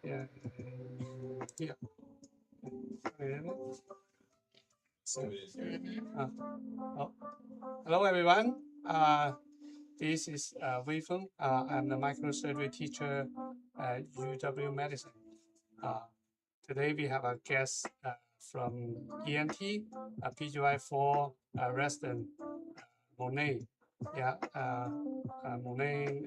Yeah. Yeah. And, so, oh. Hello, everyone. This is Weifeng. I'm the microsurgery teacher at UW Medicine. Today we have a guest from ENT, PGY 4 resident, Monet. Yeah, Monet.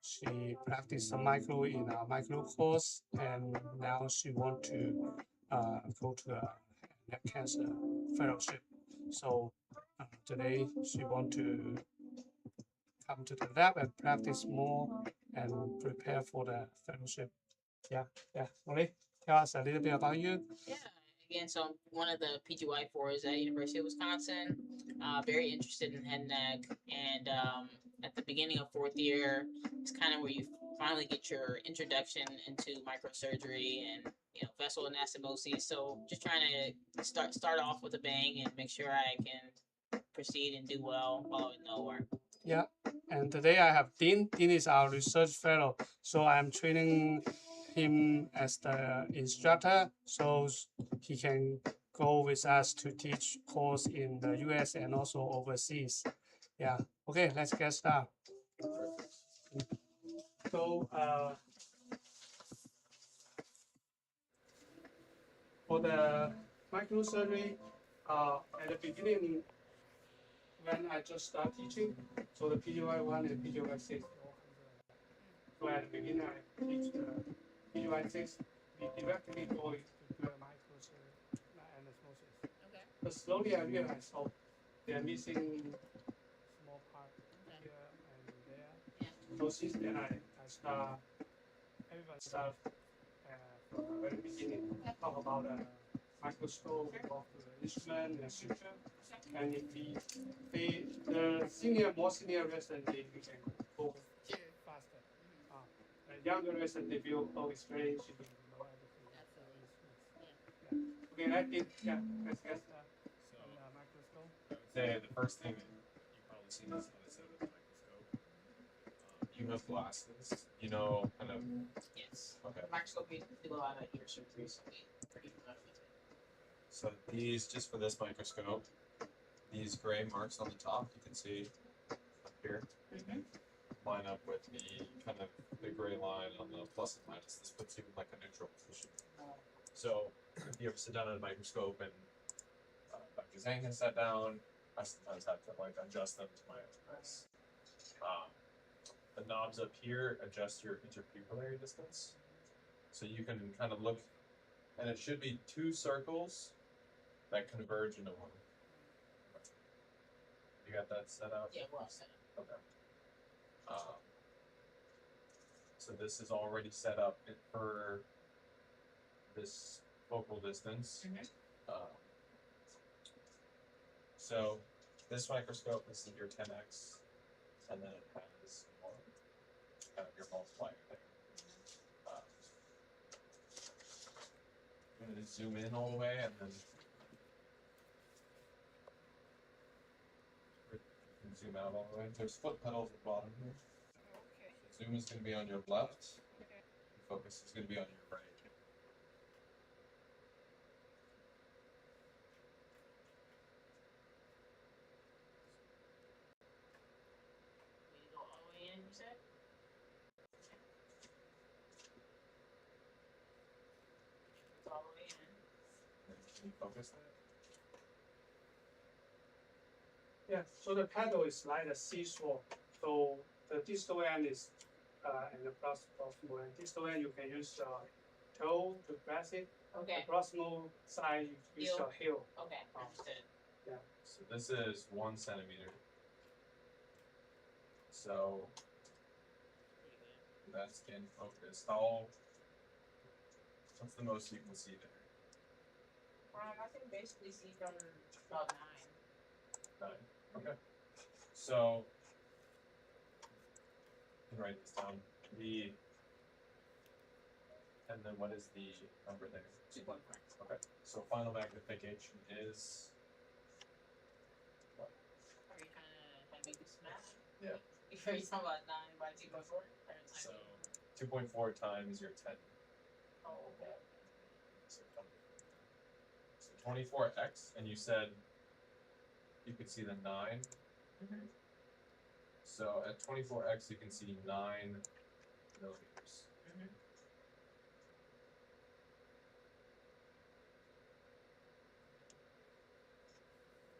She practiced some micro in our micro course, and now she want to go to a neck cancer fellowship. So today she want to come to the lab and practice more and prepare for the fellowship. Yeah, yeah. Molly, tell us a little bit about you. Yeah, again, so I'm one of the PGY4s at University of Wisconsin. Very interested in head and neck, and at the beginning of fourth year, it's kind of where you finally get your introduction into microsurgery and vessel anastomosis. So just trying to start off with a bang and make sure I can proceed and do well while I know where. Yeah, and today I have Dean. Dean is our research fellow, so I'm training him as the instructor, so he can go with us to teach course in the US and also overseas. Yeah. Okay, let's get started. So for the microsurgery, at the beginning when I just start teaching, so the PGY 1 and PGY 6. So at the beginning, I teach the PGY 6. We directly go into the microsurgery anastomosis. Okay. But slowly I realized, oh, they're missing small part here and there. Yeah. So since then, I start, everyone start from the very beginning, talk about the microscope, of the instrument and suture. And if the more senior resident, they can go faster. The younger resident, they feel, oh, it's very easy to know everything. Absolutely. Yeah. Okay, I think, yeah, let's get on the microscope. I would say the first thing that you probably seen this on a set with a microscope. You have glasses, kind of. Yes. Okay. Microscope, we do a lot of ear surgery, so we pretty familiar with it. So these, just for this microscope, these gray marks on the top, you can see up here, line up with the kind of the gray line on the plus and minus. This puts you in like a neutral position. So if you ever sit down at a microscope and Dr. Zhang has sat down, I sometimes have to like adjust them to my own eyes. The knobs up here adjust your interpupillary distance. So you can kind of look, and it should be two circles that converge into one. You got that set up? Yeah, we're all set up. Okay. So this is already set up for this focal distance. So this microscope, this is your 10x, and then it has kind of your multiplier there. I'm going to zoom in all the way, and then you can zoom out all the way. There's foot pedals at the bottom here. Okay. So zoom is going to be on your left. Okay. Focus is going to be on your right. We go all the way in, you said? It's all the way in. Can you focus that? Yeah, so the pedal is like a seesaw. So the distal end is and the proximal end. Distal end you can use toe to press it. Okay. The proximal side you use your heel. Okay, understood. Yeah. So this is 1 centimeter. So that's in focus. What's the most you can see there? I can basically see from about 9. 9. Okay. So you can write this down. And then what is the number there? 2.4. Okay. So final magnification is what? Are you trying to make this math? Yeah. Are you talking about 9 by 2.4? So 2.4 times your 10. Oh, okay. So 24x, and you said you could see the 9. Mm-hmm. So at 24x, you can see 9 millimeters. Mm-hmm.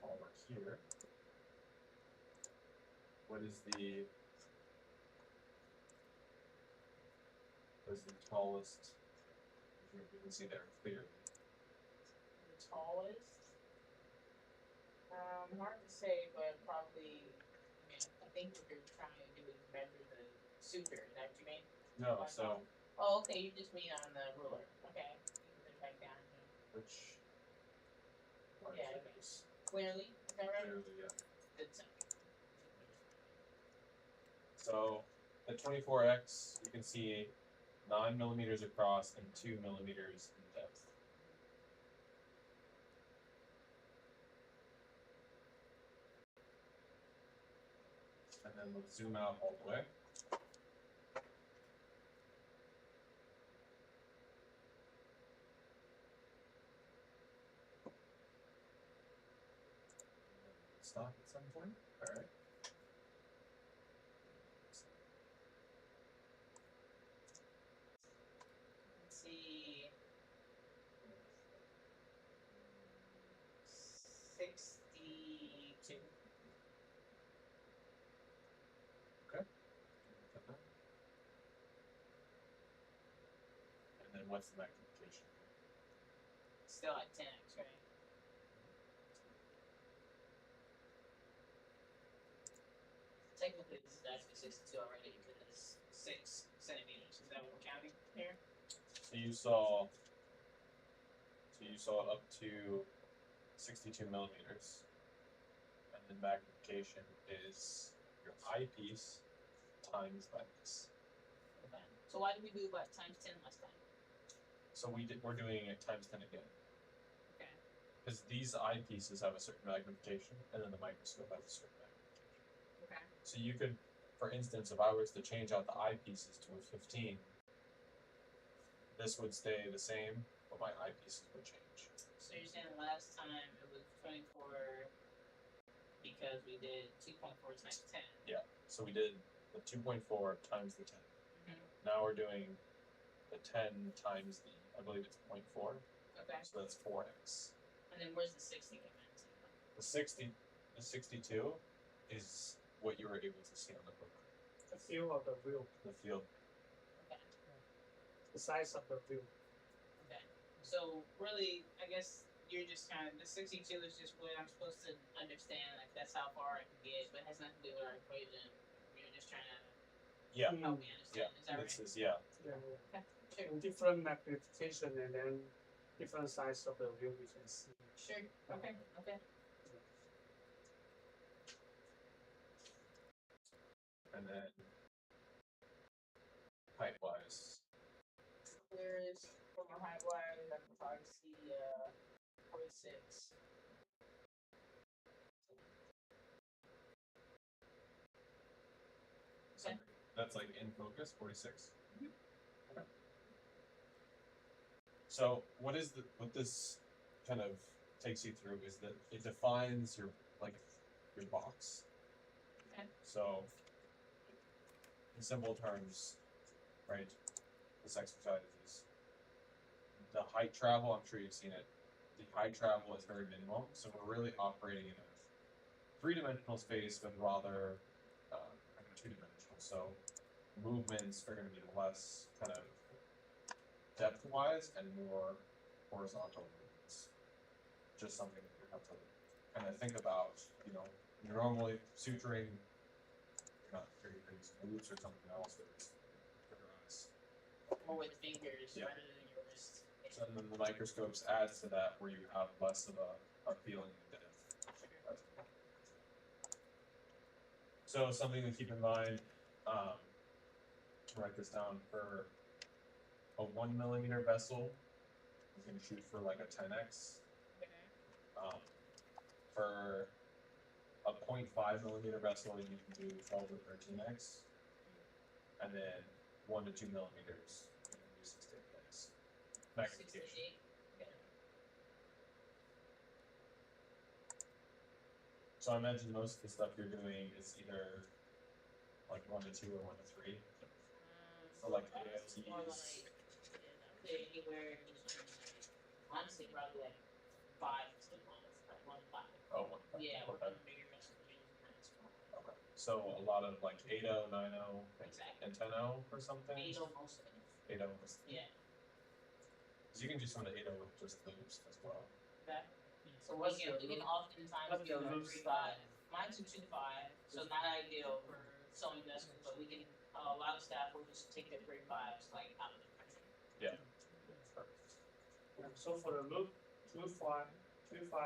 Over here, what is the tallest? You can see there clearly. The tallest? Hard to say, but probably. I mean, I think what you're trying to do is measure the suture. Is that what you mean? No, so Oh, okay. You just mean on the ruler. Okay. You can put it back down here. which one Yeah, is okay. this? Clearly, is that right? Clearly, yeah. Good time. So at 24x, you can see 9 millimeters across and 2 millimeters in depth. And then let's zoom out all the way. Stop at some point. All right. Let's see. 62. Okay. And then what's the magnification? Still at 10x, right? Technically, this is actually 62 already because it's 6 centimeters. Is that what we're counting here? So you saw up to 62 millimeters, and then magnification is your eyepiece times by this. Okay. So why did we do about times 10 last time? So we're doing it times 10 again. Okay. Because these eyepieces have a certain magnification, and then the microscope has a certain magnification. Okay. So you could, for instance, if I was to change out the eyepieces to a 15, this would stay the same, but my eyepieces would change. So you're saying last time it was 24 because we did 2.4 times 10. Yeah. So we did the 2.4 times the 10. Mm-hmm. Now we're doing the 10 times the, I believe it's 0.4. Okay. So that's 4x. And then where's the 60 come into? The 62 is what you were able to see on the book. The field of the view, The field. Okay. the size of the view. Okay. So really, I guess you're just kind of the 62 is just what I'm supposed to understand. Like that's how far I can get, but it has nothing to do with our equation. You're just trying to Yeah. help me understand. Is that This right? is, yeah. Yeah, Okay. Sure. and different magnification and then different size of the view we can see. Sure. Okay. Okay. And then height wise. Clearest from a height wise, I can probably see 46. Okay. That's like in focus, 46. Mhm. Okay. So what this kind of takes you through is that it defines your box. Okay. So in simple terms, right, this exercise is the height travel, I'm sure you've seen it. The height travel is very minimal, so we're really operating in a three-dimensional space, but rather two-dimensional. So movements are going to be less kind of depth-wise and more horizontal movements. Just something that you have to kind of think about. You know, you're normally suturing, you're using loops or something else that is for your eyes. Or with fingers Yeah. rather than your wrist. So then the microscopes adds to that where you have less of a feeling of depth. So something to keep in mind, to write this down, for a 1 millimeter vessel, you can shoot for like a 10x. Okay. For a 0.5 millimeter vessel, you can do 12 or 13x. And then 1 to 2 millimeters. You can do 6 to 8 days. Magnification. So I imagine most of the stuff you're doing is either like 1 to 2 or 1 to 3. So like AFTs. More like, yeah, I would say anywhere between like, honestly, probably like 5 to 1, like 1 to 5. Oh, 1 to 5. Yeah, Okay. one bigger investigations and then small. Okay. So a lot of like 8.0, 9.0, Exactly. and 10.0 or something? 8 most of it. 8.0 is. Yeah. Because you can do some of the 8.0 with just loops as well. Exactly. So What's we your can loop? oftentimes What's do your a loop 3-5. Mine's a 2-5, so not ideal for sewing vessels, but we can. A lot of staff will just take their 3-5s like out of the country. Yeah. Yeah, so for the loop, 2-5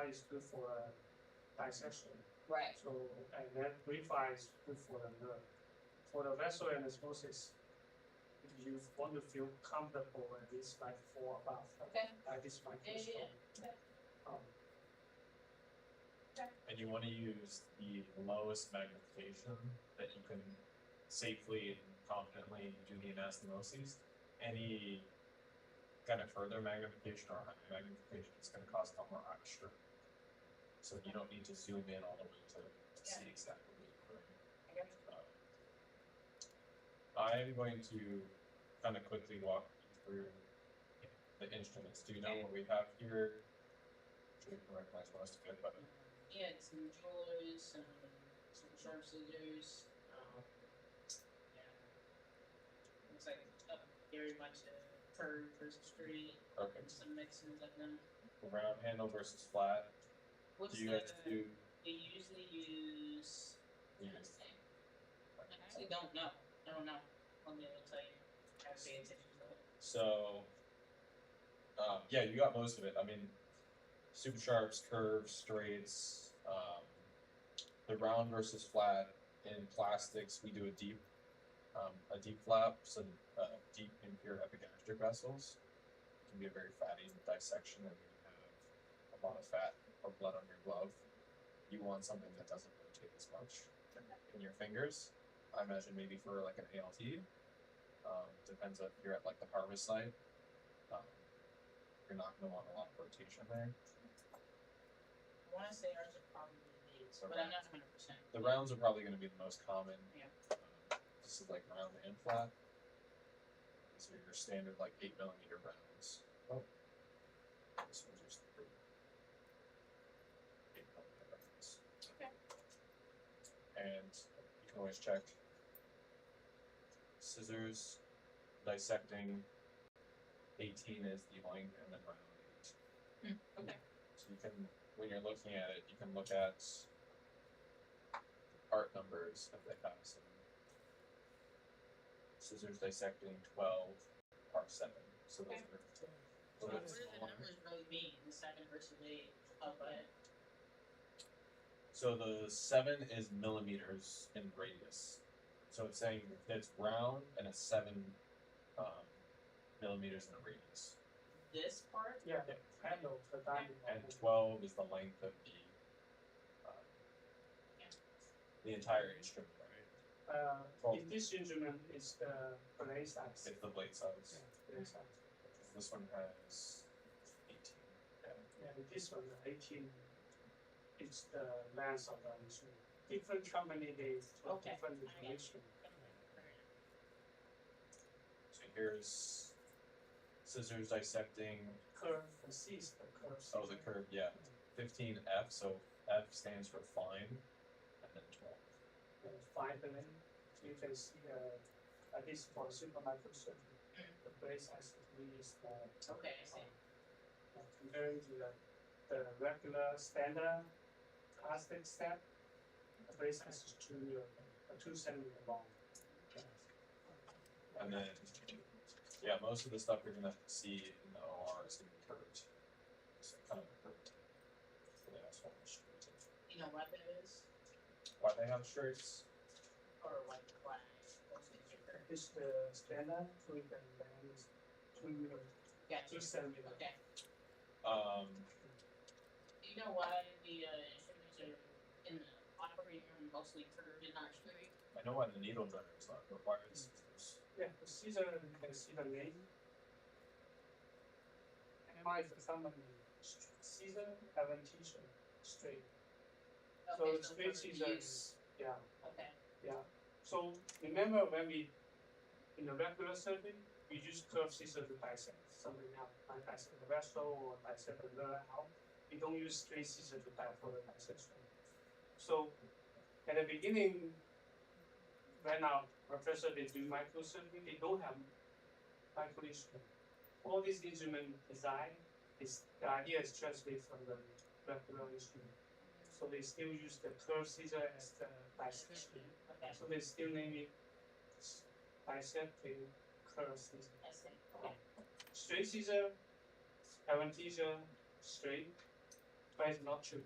is good for dissection. Right. So and then 3-5 is good for the nerve. For the vessel anastomosis, if you want to feel comfortable, at least like 4 above. Okay. Like this microscope. And you want to use the lowest magnification that you can safely and confidently do the anastomosis. Any kind of further magnification or higher magnification is going to cause a lot more extra. So you don't need to zoom in all the way to see exactly what you're doing. I'm going to kind of quickly walk you through the instruments. Do you know what we have here? I'm sure you can recognize most of it, but Yeah, it's some jewelers, some sharp scissors. Yeah, looks like very much a curve versus straight. okay. And some mixes of them. Round handle versus flat. What's Do you guys do? We usually use. You guys, I actually don't know. I don't know. Let me tell you. I pay attention to it. so, yeah, you got most of it. I mean, super sharps, curves, straights. The round versus flat in plastics, we do a deep flap, so deep impure epigastric vessels can be a very fatty dissection, and you have a lot of fat or blood on your glove. You want something that doesn't rotate as much in your fingers. I imagine maybe for like an ALT. Depends if you're at like the harvest site. You're not going to want a lot of rotation there. I want to say ours are probably these, but I'm not 100%. The rounds are probably going to be the most common. Yeah. This is like round and flat. These are your standard like 8 millimeter rounds. Oh. This one's just 8 millimeter rounds. Okay. And you can always check scissors, dissecting. 18 is the length, and then round 8. Okay. So you can, when you're looking at it, you can look at part numbers if they have some. Scissors dissecting 12, part 7. So those are. So what do the numbers really mean? The 7 versus 8. Oh, go ahead. So the 7 is millimeters in radius. So it's saying it's round and it's 7 millimeters in a radius. This part? Yeah, the handle, the diamond. And 12 is the length of the entire instrument, right? In this instrument is the blade size. It's the blade size. Yeah, blade size. This one has 18. Yeah, this one, the 18, it's the length of the instrument. Different company, they have different definition. So here's scissors dissecting. Curve, the C is the curve. Oh, the curve, yeah. 15F, so F stands for fine, and then 12. Fine blade. So you can see, at least for super microsurgery, the blade size really is small. Okay, I see. Comparing to the regular standard plastic step, the blade size is 2 centimeter long. And then, yeah, most of the stuff you're gonna see in the OR is gonna be curved. So kind of a curved tip. So they also have a straight tip. You know what that is? Why they have straights? Or what class? Those things are curved. This the standard, so we can bend is 2 Gotcha. centimeter. Okay. Do you know why the instruments are in the operating room mostly curved and not straight? I know why the needle driver is not required scissors. Yeah, the Caesar, you can see the name. MI is the common name. Caesar, adventitia, straight. So Okay, the so straight for Caesar use. is, yeah, Okay. yeah. So remember when we, in the regular surgery, we use curved Caesar to dissect something out, like dissect the vessel or dissect the nerve out. We don't use straight Caesar to for the dissection. So at the beginning, when our professor they do microsurgery, they don't have micro instrument. All these instrument design is the idea is translated from the regular instrument. So they still use the curved Caesar as the dissection. Okay. So they still name it dissecting curved Caesar. I see. Okay. Straight Caesar, adventitia, straight, but it's not true.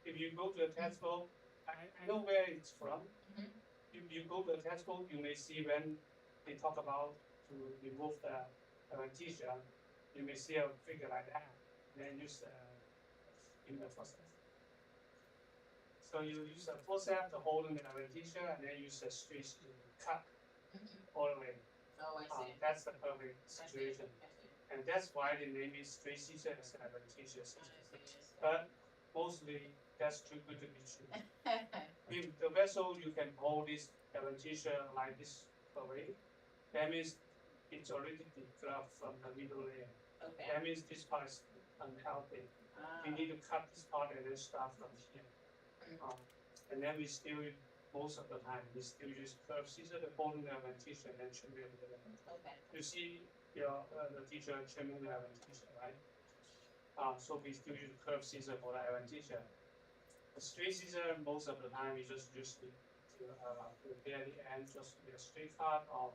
If you go to a textbook, I know where it's from. Mhm. If you go to a textbook, you may see when they talk about to remove the adventitia, you may see a figure like that, and then use in the process. So you use a forceps to hold in the adventitia, and then use a straight scissors to cut all the way. Oh, I see. That's the perfect I see. situation, I see. and that's why they name it straight scissors as an adventitia I scissors. see. But mostly that's too good to be true. If the vessel you can hold this adventitia like this away, that means it's already developed from the middle layer. Okay. That means this part is unhealthy. We need to cut this part and then start from here. And then we still, most of the time, we still use curved scissors to hold the adventitia and then trim it. Okay. You see your the teacher trimming the adventitia, right? So we still use curved scissors for the adventitia. The straight scissor, most of the time, we just use it to repair the end, just be a straight cut or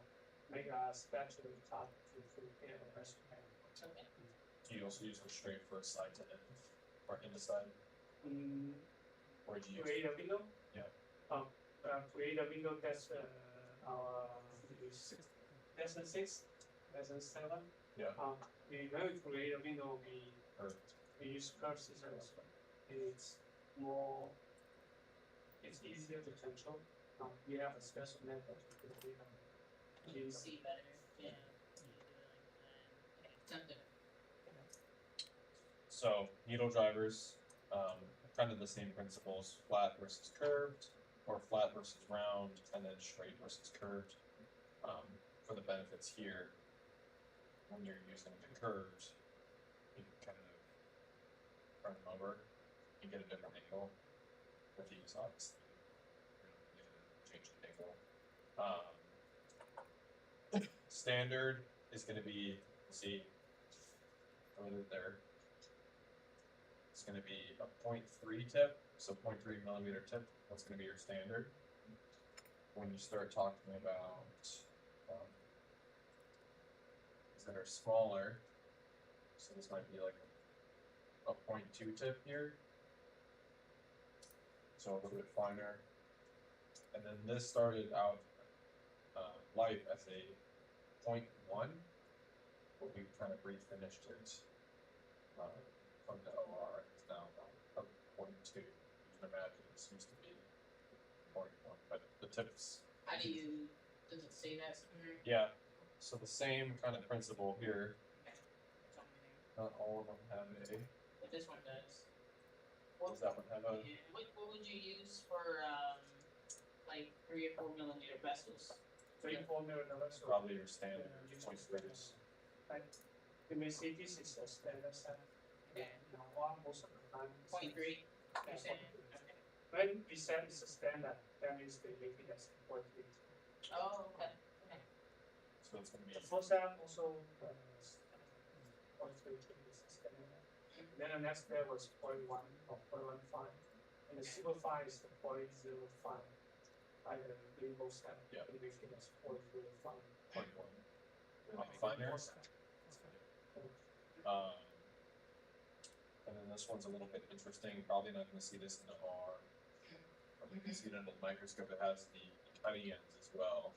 make a spatula cut to repair the rest of the end. Okay. Do you also use the straight for side to end or in the side? Or do you Create a window? Yeah. Create a window, that's our lesson 6, lesson 7. Yeah. When we create a window, Perfect. we use curved scissors. It's more, it's easier to control. We have a special method to create a You can see better. Yeah. Something. So needle drivers, kind of the same principles: flat versus curved, or flat versus round, and then straight versus curved. For the benefits here, when you're using the curved, you can kind of turn them over and get a different angle. If you use obviously, you know, change the angle. Standard is going to be, see, over there. It's going to be a 0.3 tip, so 0.3 millimeter tip. That's going to be your standard. When you start talking about things that are smaller, so this might be like a 0.2 tip here, so a little bit finer. And then this started out life as a 0.1, but we kind of refinished it from the OR. It's now a 0.2. You can imagine this used to be 0.1, but the tips. How do you, does it say that somewhere? Yeah, so the same kind of principle here. Okay. It's on there. Not all of them have a. But this one does. Does that one have a? Yeah. What would you use for like 3 or 4 millimeter vessels? 3 or 4 millimeter vessel. Probably your standard Yeah, 0.3s. Right. You may see this is a standard size. Okay. Most of the time. 0.3. You're saying? Okay. When we said it's a standard, that means they make it as 0.3. Oh, okay. Okay. So it's going to be. The forceps also 0.3 is a standard. Then the next step was 0.1 or 0.15, and the super fine is the 0.05. By the rainbow step, Yeah. they make it as 0.05. 0.1. Finer. And then this one's a little bit interesting. Probably not going to see this in the R. You can see it under the microscope. It has the cutting ends as well,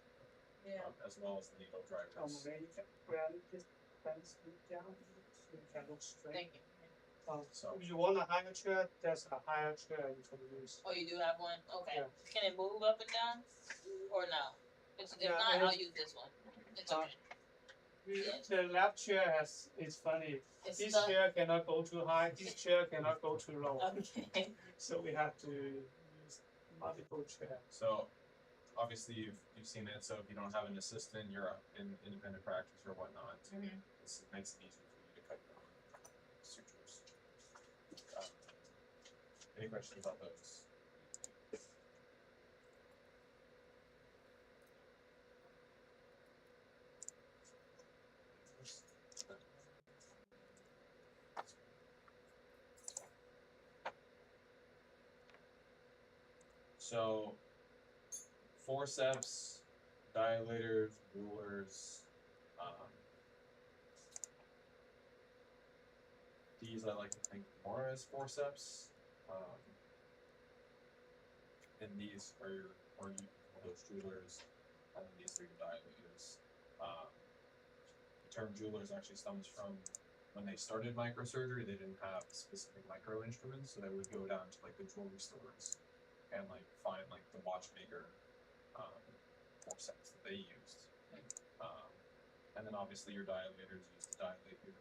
Yeah. as well as the needle drivers. Where you can grab this fence down, so you can look straight. Thank you. So If you want a higher chair, there's a higher chair you can use. Oh, you do have one? Okay. Yeah. Can it move up and down? Or no? If Yeah, not, and I'll use this one. It's Uh, okay. Yes. The lab chair has, it's funny. It's This stuck. chair cannot go too high, this chair cannot go too low. Okay. So we have to use multiple chairs. So obviously you've seen it. So if you don't have an assistant, you're in independent practice or whatnot. Mhm. This makes it easy for you to cut your own sutures. Any questions about those? So forceps, dilators, rulers, these I like to think more as forceps, and these are your, or you call those jewelers, and then these are your dilators. The term jewelers actually stems from when they started microsurgery, they didn't have specific micro instruments, so they would go down to like the jewelry stores and like find like the watchmaker forceps that they used. And then obviously your dilators used to dilate your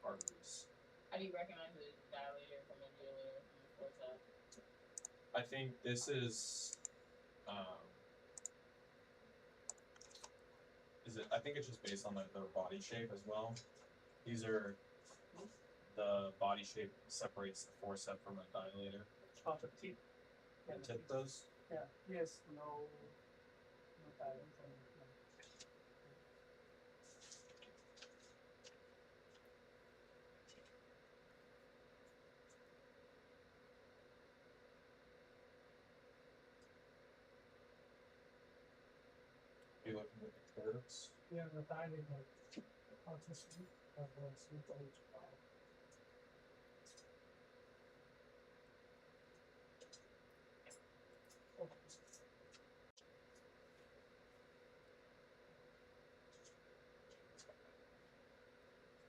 arteries. How do you recognize a dilator from a jeweler from a forceps? I think this is it? I think it's just based on their body shape as well. These are the body shape separates the forceps from a dilator. Oh, the tip. And tip those. Yeah, yes, no dilator. If you look at the curves. Yeah, the dilator. How to sleep, sleep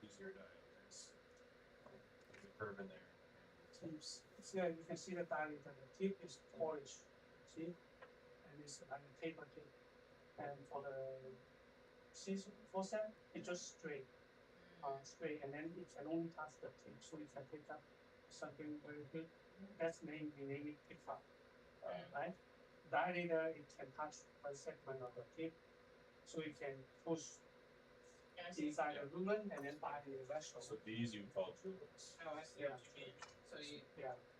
These are your dilators. There's a curve in there. tips. Yeah, you can see the dilator. The tip is polished. See? And it's like a paper tip. And for the forceps, it's just straight. Straight, and then it can only touch the tip, so you can pick up something very big. That's mainly pick up, right? Dilator, it can touch one segment of the tip, so you can push inside the lumen and then dilate the vessel. So these you call jewelers. Oh, I see what you mean. So you,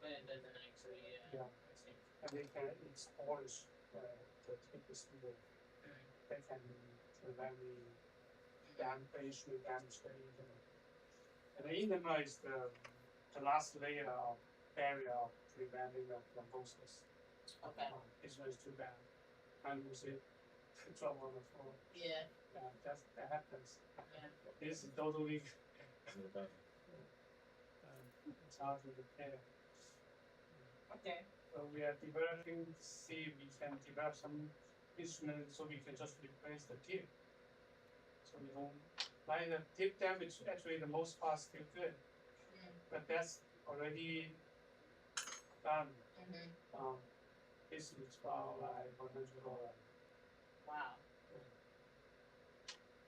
but it doesn't actually, Yeah. I see. And they can, it's polished, the tip is smooth. They can prevent the damage the enema. And the enema is the last layer of barrier of preventing the thrombosis. Okay. This one is too bad. And you see, drop on the floor. Yeah. Yeah, that happens. Yeah. This is totally Okay. it's hard to repair. Okay. So we are developing to see if we can develop some instruments so we can just replace the tip. So we don't like the tip damage. Actually, the most part still good, but that's already done. This is about like $100. Wow.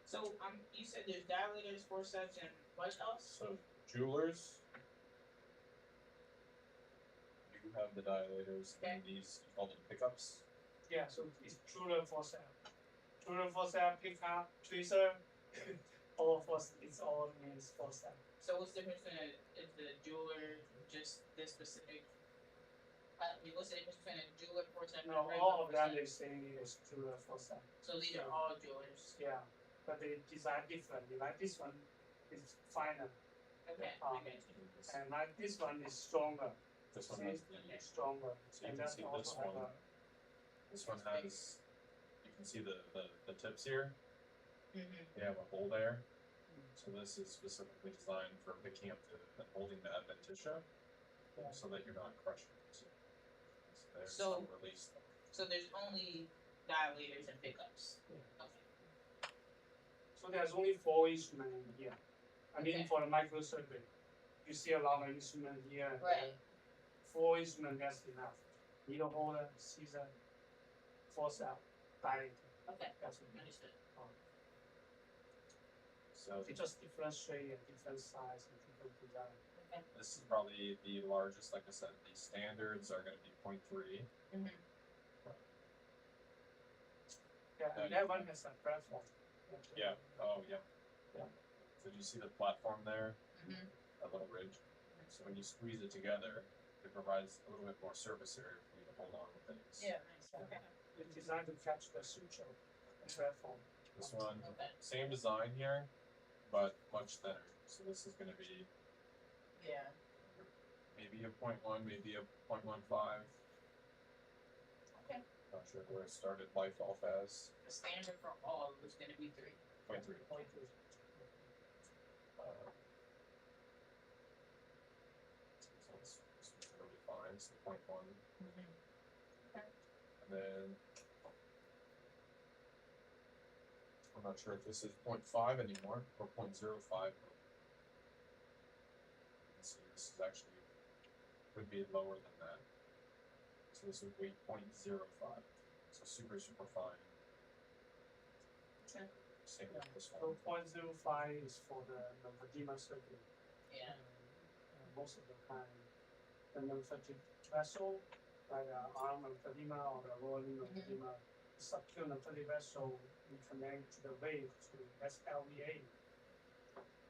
So you said there's dilators, forceps, and what else? So jewelers, you have the dilators, and these you call them pickups. Yeah, so it's jeweler forceps. Jeweler forceps, pickup, tweezer, all forceps. It's all means forceps. So what's the difference between is the jeweler just this specific? I mean, what's the difference between a jeweler forceps? No, all of that is saying is jeweler forceps. So these are all jewelers. Yeah, but they design differently. Like this one is finer. Okay. Okay. And like this one is stronger. This one has stronger. So you And can that's see also this one. This one has, you can see the tips here. They have a hole there. So this is specifically designed for picking up and holding the adventitia, so that you're not crushing it. So there's some release. So there's only dilators and pickups. Yeah. Okay. So there's only 4 instruments in here. I mean, for the microsurgery, you see a lot of instruments here. Right. 4 instruments, that's enough. Needle holder, scissor, forceps, dilator. Okay. That's what Understood. So They just differentiate and different size and different design. Okay. this is probably the largest. Like I said, the standards are going to be 0.3. Mm-hmm. Yeah, and that one has a platform. Yeah. Oh, yeah. Yeah. So do you see the platform there? Mm-hmm. That little ridge. So when you squeeze it together, it provides a little bit more surface area for you to hold on with things. Yeah, nice. Okay. It's designed to catch the suture, the platform. This one, Okay. same design here, but much thinner. So this is going to be Yeah. maybe a 0.1, maybe a 0.15. Okay. Not sure where it started life off as. The standard for all was going to be 3. 0.3. So this one's really fine. So 0.1. Mm-hmm. And then I'm not sure if this is 0.5 anymore or 0.05. Let's see, this is actually would be lower than that. So this would be 0.05. So super, super fine. Okay. Same Yeah. with this So one. 0.05 is for the lymphedema surgery. Yeah. Most of the time, the lymphatic vessel, like arm lymphedema or the lower limb lymphedema, the subacute lymphatic vessel, we connect to the vein to SLVA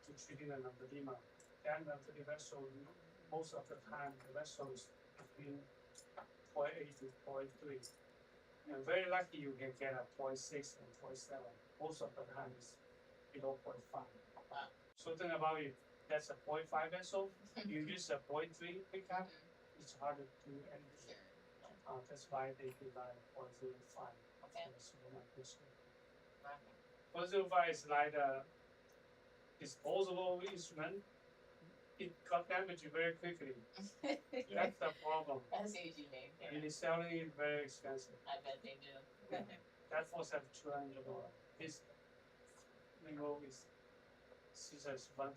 to treating the lymphedema. That lymphatic vessel, most of the time, the vessel is between 0.8 to 0.3. And very lucky you can get a 0.6 and 0.7. Most of the time it's below 0.5. Wow. So think about it, that's a 0.5 vessel. You use a 0.3 pickup, it's harder to do anything. Sure. That's why they design 0.05 Okay. for the small microscope. Wow. 0.05 is like a disposable instrument. It got damaged very quickly. That's the problem. I see what you mean. Yeah. And it's selling it very expensive. I bet they do. That force have $200. This legal is scissors $1,500.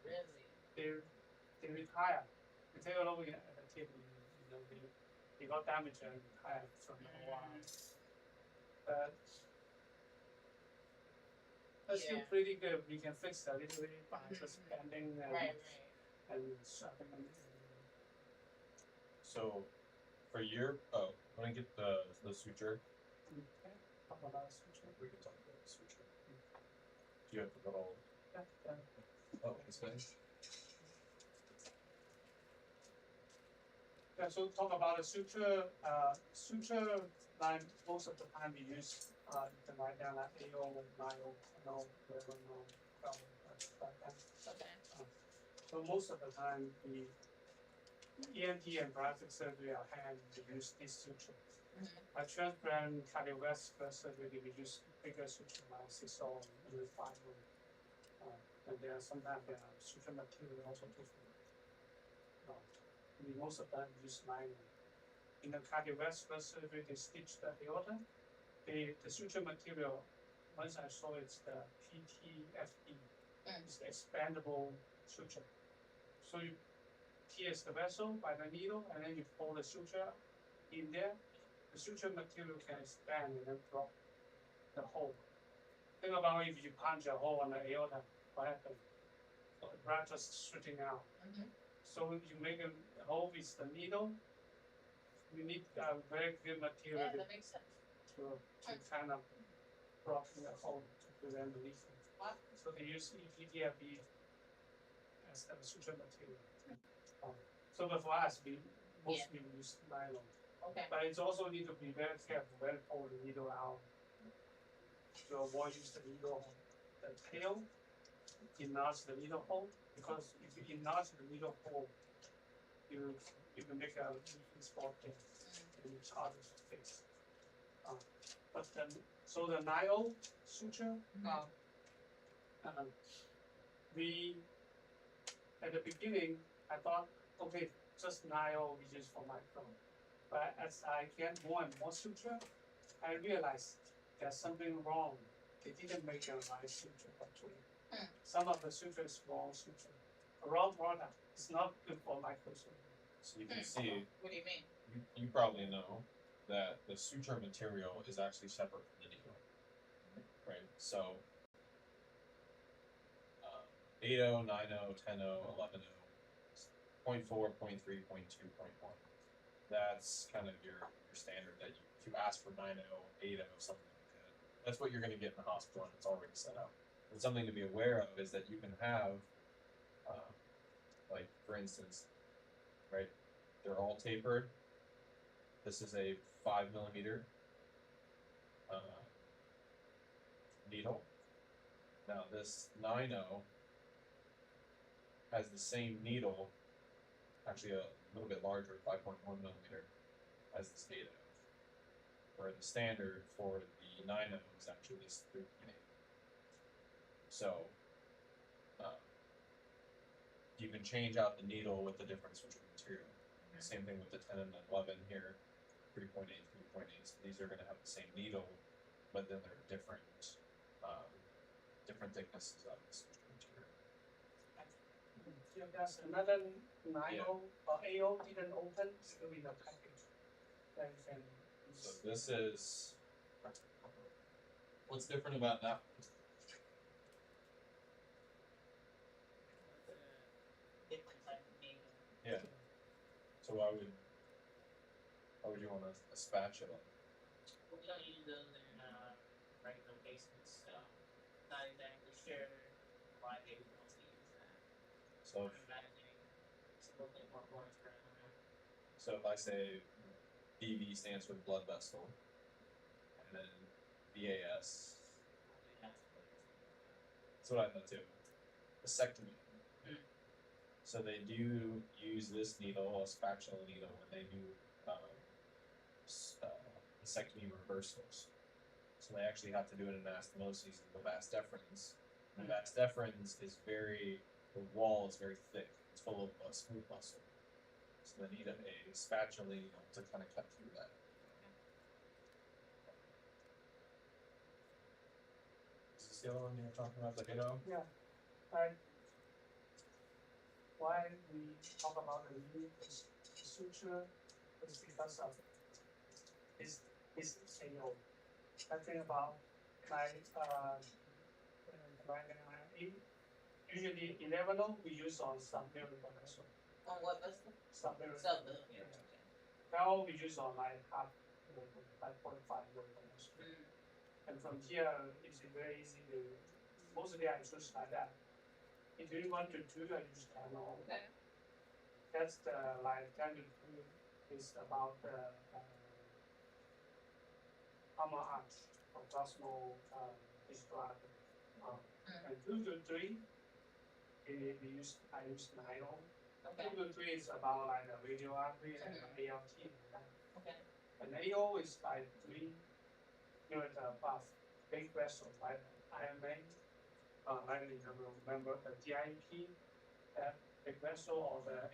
Really? They retire. They take a look at the table, they got damaged and retired from the OR. But that's still Yeah. pretty good. We can fix a little bit by just bending and Right. and shoving. So for your let me get the suture. Okay. Talk about suture. We can talk about the suture. Do you have the little oh this way? Yeah, so talk about the suture. Suture line, most of the time we use, you can write down like AO, NIO, NO, whatever, no, Okay. So most of the time, the ENT and plastic surgery are hand, we use this suture. Mm-hmm. Transplant cardiovascular surgery, we use bigger suture like 6-0, even 5-0. And there are sometimes there are suture material also different. We most of the time use nylon. In the cardiovascular surgery, they stitch the aorta. The suture material, once I saw it's the PTFE, it's the expandable suture. So you pierce the vessel by the needle and then you pull the suture in there. The suture material can expand and then block the hole. Think about if you punch a hole on the aorta, what happens? So the blood just shooting out. Mm-hmm. So you make a hole with the needle. You need a very good material Yeah, that makes sense. to kind of block the hole to prevent the leakage. Wow. So they use EPTFE as the suture material. So but for us, we mostly use nylon. Okay. But it's also need to be very careful when you pull the needle out to avoid use the needle, the tail, enlarge the needle hole, because if you enlarge the needle hole, you can make a leaking spot there, and it's harder to fix. But then, so the NIO suture, we at the beginning I thought, okay, just NIO we use for micro. But as I get more and more suture, I realized there's something wrong. They didn't make a right suture actually. Some of the suture is wrong suture. A wrong product. It's not good for microsurgery. So you can see What do you mean? you probably know that the suture material is actually separate from the needle, right? So 8.0, 9.0, 10.0, 11.0, 0.4, 0.3, 0.2, 0.1. That's kind of your standard that you, if you ask for 9.0, 8.0, something like that. That's what you're going to get in the hospital, and it's already set up. And something to be aware of is that you can have, like for instance, right? They're all tapered. This is a 5 millimeter needle. Now this 9.0 has the same needle, actually a little bit larger, 5.1 millimeter, as this 8.0. Where the standard for the 9.0 is actually this 3.8. So you can change out the needle with the different suture material. Same thing with the 10 and 11 here, 3.8, 3.8. So these are going to have the same needle, but then they're different thicknesses of the suture material. Yeah, there's another 9.0 or 8.0 didn't open, still in the package. That you can use. So this is what's different about that one. Different type of needle. Yeah. So why would you want a spatula? We don't use those in regular cases, so not exactly sure why they would want to use that. So I'm imagining it's a little bit more points per hour. so if I say BV stands for blood vessel, and then VAS. That's what I thought too. Vasectomy. So they do use this needle, a spatula needle, when they do vasectomy reversals. So they actually have to do it in anastomosis and the vas deferens. The vas deferens is the wall is very thick. It's full of smooth muscle. So they need a spatula needle to kind of cut through that. Is this the other one you were talking about, the 8.0? Yeah. Why we talk about the new suture is because of this AO. I think about usually 11.0 we use on submarital vessel. On what vessel? Submarital. Yeah. Now we use on like 5.5 vessel. And from here it's very easy to, mostly I choose like that. If you want to do, I use 10.0. Okay. That's the like 10 to 2 is about the common arch or proximal distal. And 2 to 3, I use 9.0. Okay. 2 to 3 is about like the radial artery and ALT. Okay. And AO is like 3 millimeter above big vessel, like IMA. I don't remember the DIP, big vessel, or the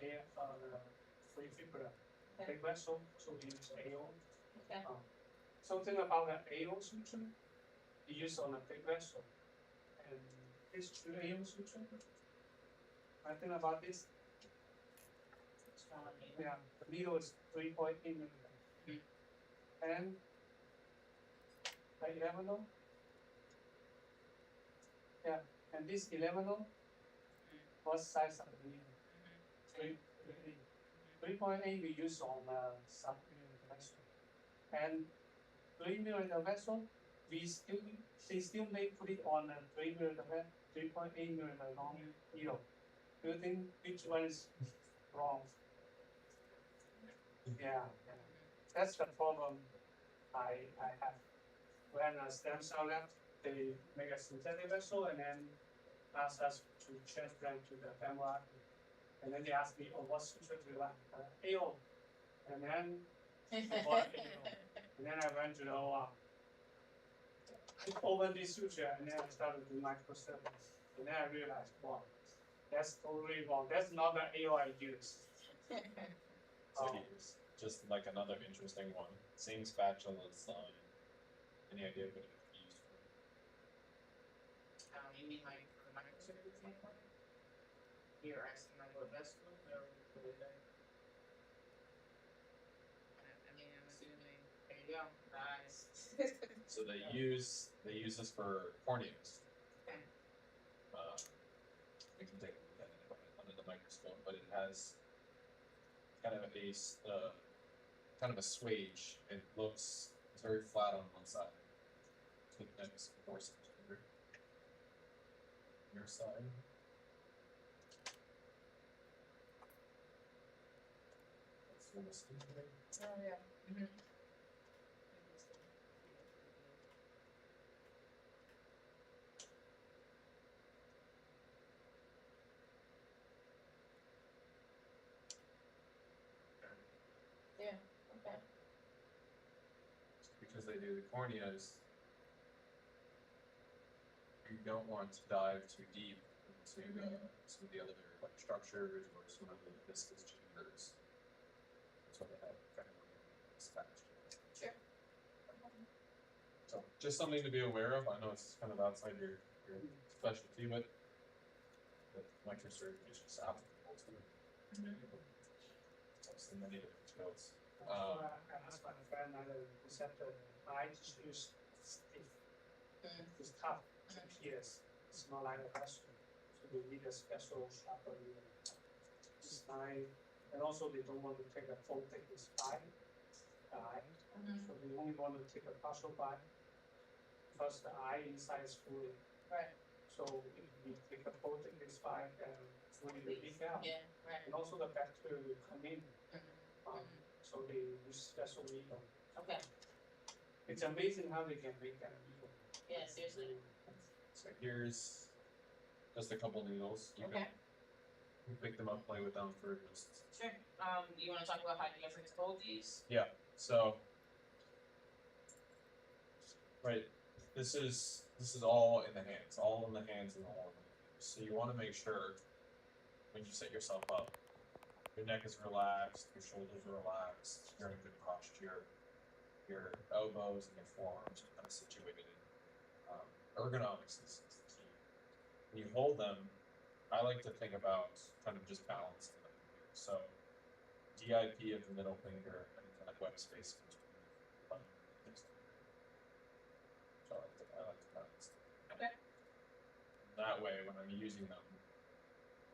free fibula, big vessel. So we use AO. Okay. Something about the AO suture, we use on a big vessel. And this two AO suture, I think about this. Yeah, the needle is 3.8 millimeters. And the 11.0. Yeah, and this 11.0, what size of the needle? 3.8 we use on sub-millimeter vessel. And 3 millimeter vessel, they still may put it on a 3.8 millimeter long needle. Do you think which one is wrong? Yeah. That's the problem I have. When a stem cell left, they make a synthetic vessel and then ask us to transplant to the femoral artery. And then they ask me, oh, what suture do you like? AO. And then I bought AO. And then I went to the OR. I opened this suture and then I started to do microsurgery. And then I realized, wow, that's totally wrong. That's not the AO I use. So here's just like another interesting one. Same spatula design. Any idea what it could be used for? You mean like the microsurgery standpoint? You're asking like what vessel or what I mean, I'm assuming So they use this for corneas. Okay. You can take a look at it under the microscope, but it has kind of kind of a swage. It looks it's very flat on one side. So that's more centimeter. Your side. That's the listing here. Oh yeah. Mm-hmm. Yeah. Okay. Because they do the corneas, you don't want to dive too deep into some of the other like structures or some of the viscous chambers. That's what they have kind of attached. Sure. So just something to be aware of. I know it's kind of outside your specialty, but the microsurgery is just applicable to many different skills. I asked my friend who said the eye tissue is stiff, it's tough to pierce. It's not like a vessel, so they need a special sharper spine. And also they don't want to take a full thickness bite, so they only want to take a partial bite because the eye inside is fully. Right. So if we take a full thickness bite and fully leak out, Yeah. Right. and also the bacteria will come in. So they use special needle. Okay. It's amazing how they can make that needle. Yeah. Seriously. So here's just a couple needles. You Okay. can pick them up, play with them for just. Sure. You want to talk about how you guys expose these? Yeah. So. Right. This is all in the hands, all in the hands and all in the fingers. So you want to make sure when you set yourself up, your neck is relaxed, your shoulders are relaxed, you're in a good posture, your elbows and your forearms are kind of situated. Ergonomics is the key. When you hold them, I like to think about kind of just balancing them here. So DIP of the middle finger and kind of web space between the thumb and the index finger. So I like to balance them. Okay. That way, when I'm using them,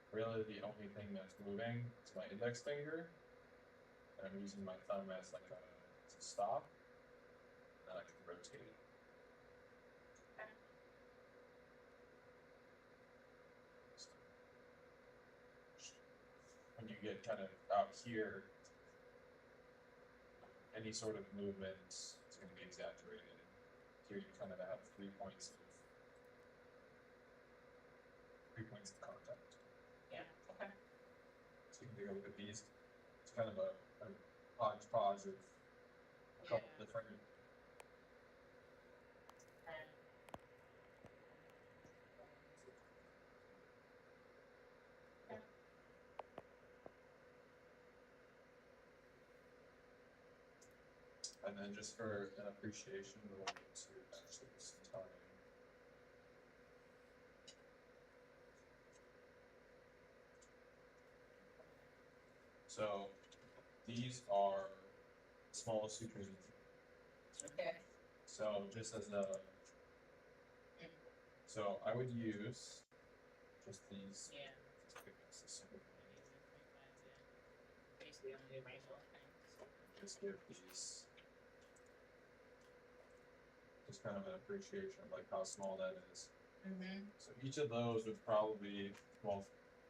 really the only thing that's moving is my index finger, and I'm using my thumb as like a stop, and then I can rotate it. So, when you get kind of out here, any sort of movement is going to be exaggerated. Here you kind of have 3 points of contact. Yeah. Okay. So you can take a look at these. It's kind of a hodgepodge of a couple different. And then just for an appreciation, we'll get to actually this time. So these are the smallest sutures in the Okay. So just as a, so I would use just these. Yeah. Basically, only the rainbow things. Just give these, just kind of an appreciation of like how small that is. So each of those would probably, well,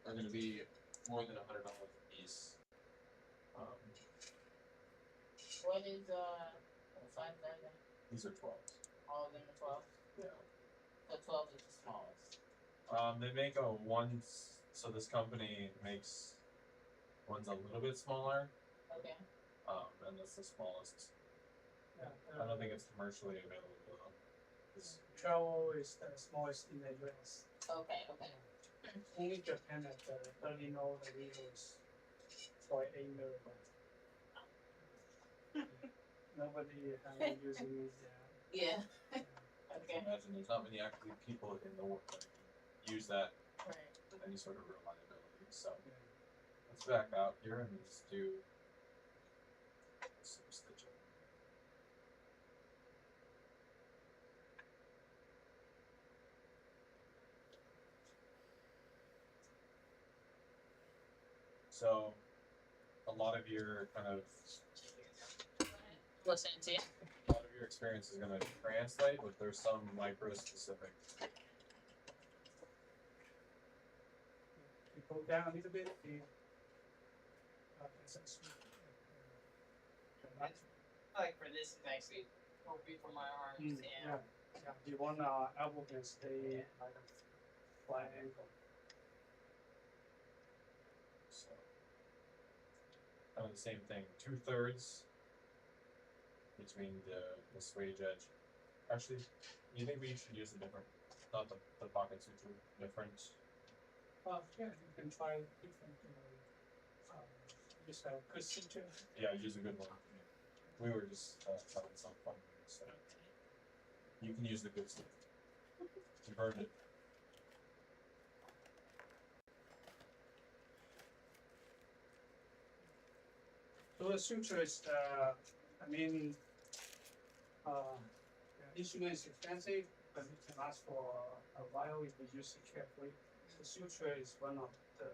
are going to be more than $100 a piece. What is what size are they? These are 12s. All of them are 12. Yeah. So 12 is the smallest. They make a ones. So this company makes ones a little bit smaller. Okay. And that's the smallest. Yeah, I don't think it's commercially available though. 12 is the smallest in the US. Okay. Okay. Only Japan has the 30 the needles for 8 milligrams. Nobody has using it yet. Yeah. I Okay. can imagine there's not many actually people in the world that can use that Right. with any sort of reliability. So let's back out here and just do some stitching. So a lot of your kind of Listen to it. a lot of your experience is going to translate, but there's some micro specific. You go down a little bit. Like for this is actually appropriate for my arms. Yeah. Yeah. You want elbow can stay like a flat ankle. So kind of the same thing. 2/3 between the swage edge. Actually, you think we should use a different, not the pocket suture, different. Yeah, you can try different. Just a good suture. Yeah, use a good one. We were just having some fun, so you can use the good stuff. You heard it. So the suture is, I mean, the instrument is expensive, but it can last for a while if you use it carefully. The suture is one of the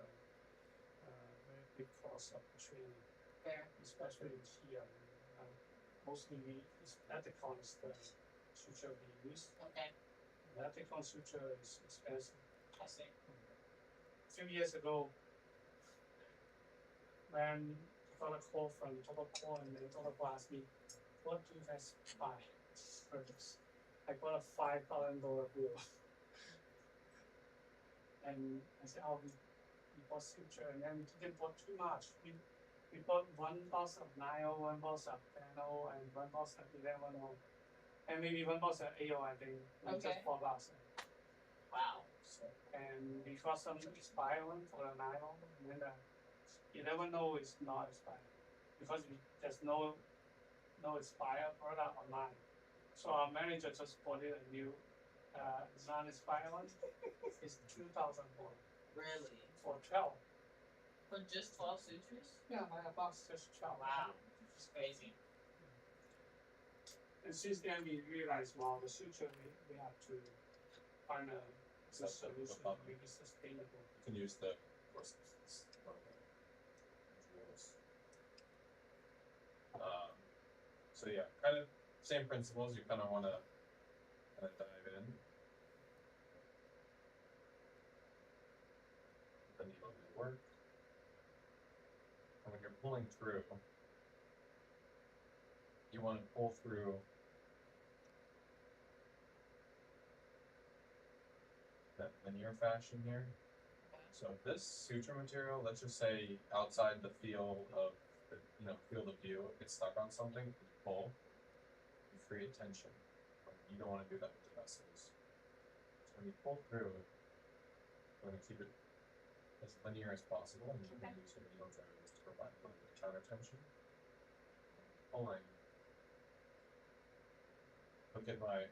very big costs of training, Fair. especially here. Mostly it's Ethicon is the suture we use. Okay. The Ethicon suture is expensive. I see. A few years ago, when I got a call from Tobacco and then Tobacco asked me, what do you guys buy for this? I bought a $5,000 bill. And I said, oh, we bought suture, and then we didn't bought too much. We bought one box of 9O, one box of 10O, and one box of 11O, and maybe one box of 8O, I think. Okay. Just 4 boxes. Wow. So, and we got some expired one for the 9O, and then the 11O is not expired because there's no expired product online. So our manager just bought it a new non-expired one. It's $2,000 Really? for 12. For just 12 sutures? Yeah, like a box just 12. Wow. It's crazy. And since then we realized, well, the suture we have to find a good solution to make it sustainable. You can use the rules. So yeah, kind of same principles. You kind of want to dive in. The needle may work. And when you're pulling through, you want to pull through that linear fashion here. So this suture material, let's just say outside the field of field of view, it gets stuck on something, you pull, you create tension. You don't want to do that with the vessels. So when you pull through, you want to keep it as linear as possible, and you can use your needle drivers to provide a little bit of counter tension. Pulling. Look at my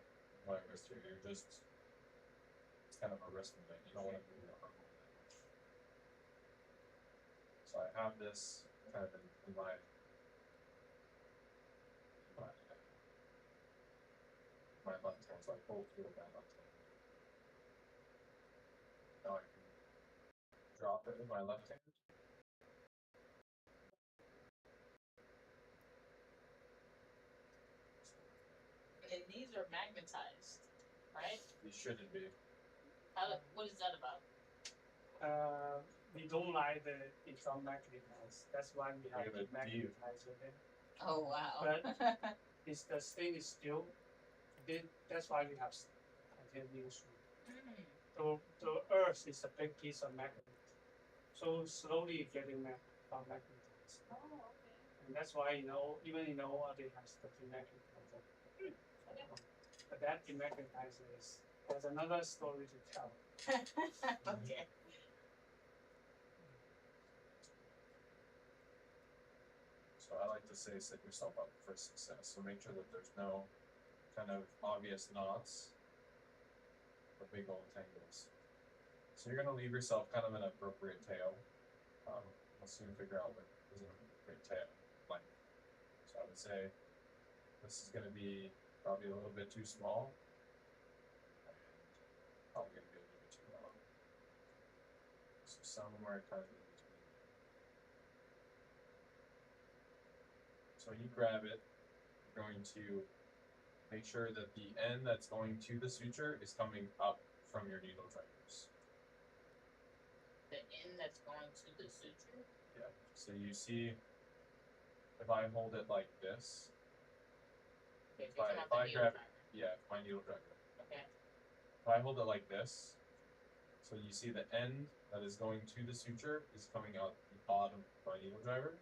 wrist here. It's kind of a wrist movement. You don't want to move your arm that much. So I have this kind of in my left hand, so I pull through with my left hand. Now I can drop it with my left hand. And these are magnetized, right? These shouldn't be. What is that about? We don't like it's unmagnetized. That's why we have to magnetize it. Oh wow. But it's the stainless steel. That's why we have titanium screw. The earth is a big piece of magnet. So slowly getting magnetized. Oh, okay. And that's why even in the OR they have the demagnetizer. But that demagnetizer there's another story to tell. Okay. So I like to say set yourself up for success. So make sure that there's no kind of obvious knots or big old tangles. So you're going to leave yourself kind of an appropriate tail. We'll soon figure out what is an appropriate tail length. So I would say this is going to be probably a little bit too small. And probably going to be a little bit too long. So somewhere kind of in between. So when you grab it, you're going to make sure that the end that's going to the suture is coming up from your needle drivers. The end that's going to the suture? Yeah. So you see, if I hold it like this, Okay, if I grab it, yeah, my needle driver. Okay. If I hold it like this, so you see the end that is going to the suture is coming out the bottom of my needle driver.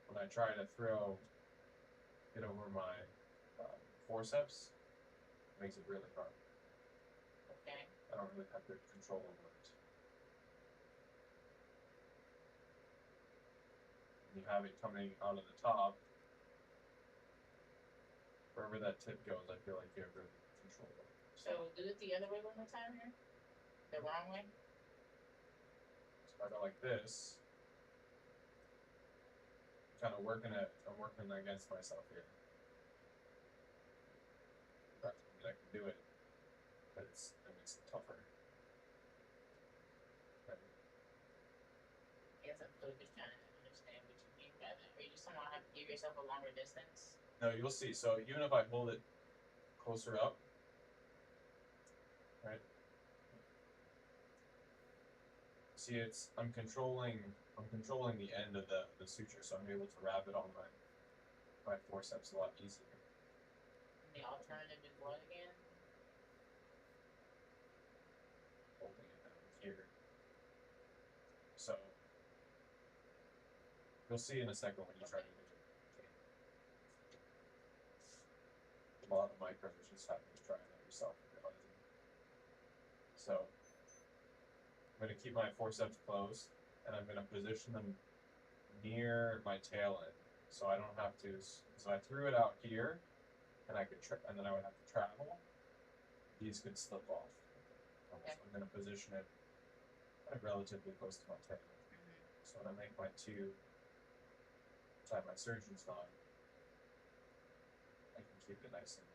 When I try to throw it over my forceps, it makes it really hard. Okay. I don't really have good control over it. When you have it coming out of the top, wherever that tip goes, I feel like you have really good control over it. So do it the other way one more time here? The wrong way? So I go like this, kind of working it, I'm working against myself here. I mean, I can do it, but it makes it tougher. Right. I guess I'm still just trying to understand what you mean by that. Are you just somehow have to give yourself a longer distance? No, you'll see. So even if I hold it closer up, right? See, I'm controlling the end of the suture, so I'm able to wrap it on my forceps a lot easier. And the alternative is what again? Holding it down here. So you'll see in a second when you try to do it. A lot of micros are just having to try it out yourself and realizing. So I'm going to keep my forceps closed, and I'm going to position them near my tail end, so I don't have to. So I threw it out here, and and then I would have to travel. These could slip off. Okay. So I'm going to position it relatively close to my tail. So when I make my two, tie my surgeon's knot, I can keep it nice and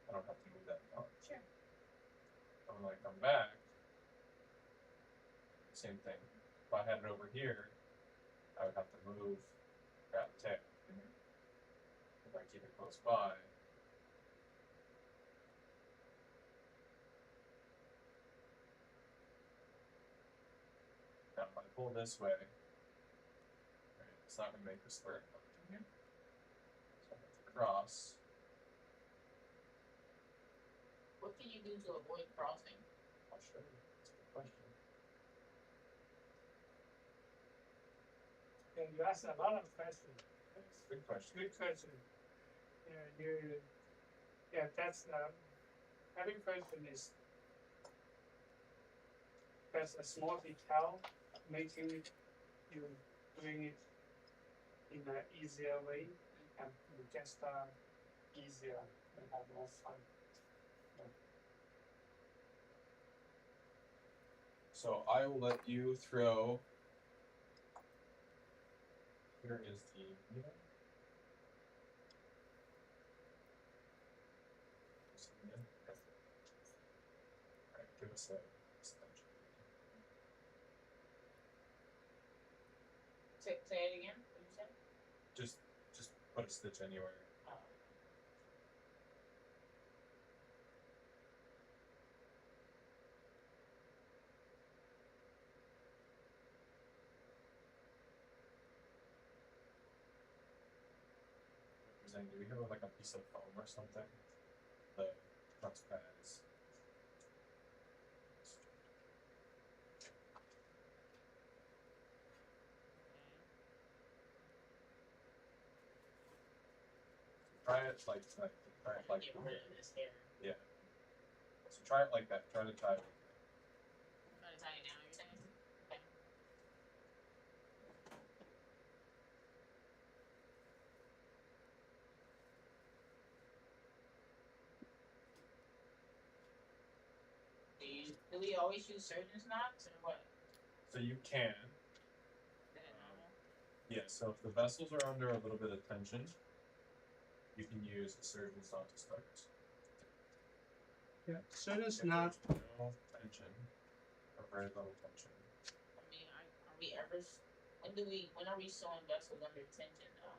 I don't have to move that knot. Sure. And when I come back, same thing. If I had it over here, I would have to grab the tail. If I keep it close by, now if I pull this way, right, it's not going to make this work. So I have to cross. What can you do to avoid crossing? I'll show you. That's a good question. Yeah, you asked a lot of questions. That's a good question. Good question. Yeah, that's every question is there's a small detail making you doing it in an easier way, and you just easier and have more fun. So I will let you throw. Here is the needle. Alright, give us a extension. Say it again. What did you say? Just put a stitch anywhere. Oh. Do we have like a piece of foam or something? The crux pad is. Try it like that. Try it like Get rid of this hair. Yeah. So try it like that. Try to tie it. Try to tie it down, you're saying? Okay. Do we always use surgeon's knots or what? So you can. Is that normal? Yeah, so if the vessels are under a little bit of tension, you can use a surgeon's knot to start. Yeah, surgeon's If knot. there's no tension or very little tension. I mean, are we ever? When are we sewing vessels under tension though?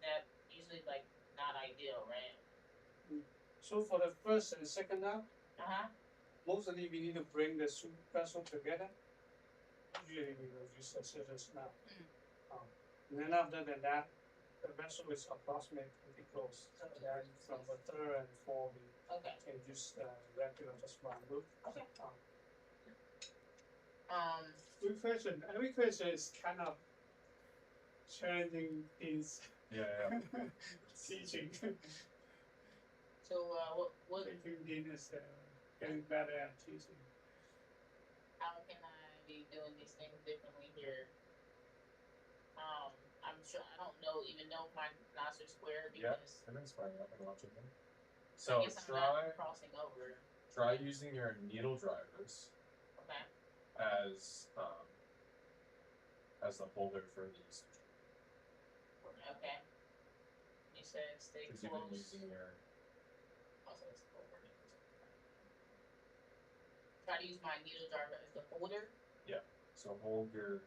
that usually like not ideal, right? So for the first and second half, Uh-huh. mostly we need to bring the vessel together. Usually we will use the scissors now. And then after that, the vessel is approximately pretty close. So then from the third and fourth, we can use regular just one loop. Okay. Good question. Every question is kind of challenging is Yeah. teaching. So what Teaching Dean is getting better at teaching. how can I be doing these things differently here? I'm sure I don't even know my knots are square because I've been squaring up and watching them. I So guess I'm not crossing over. try using your needle drivers Okay. as the holder for these. Okay. You said stay Because you've been close. using your Also, it's over. Try to use my needle driver as the holder. so hold the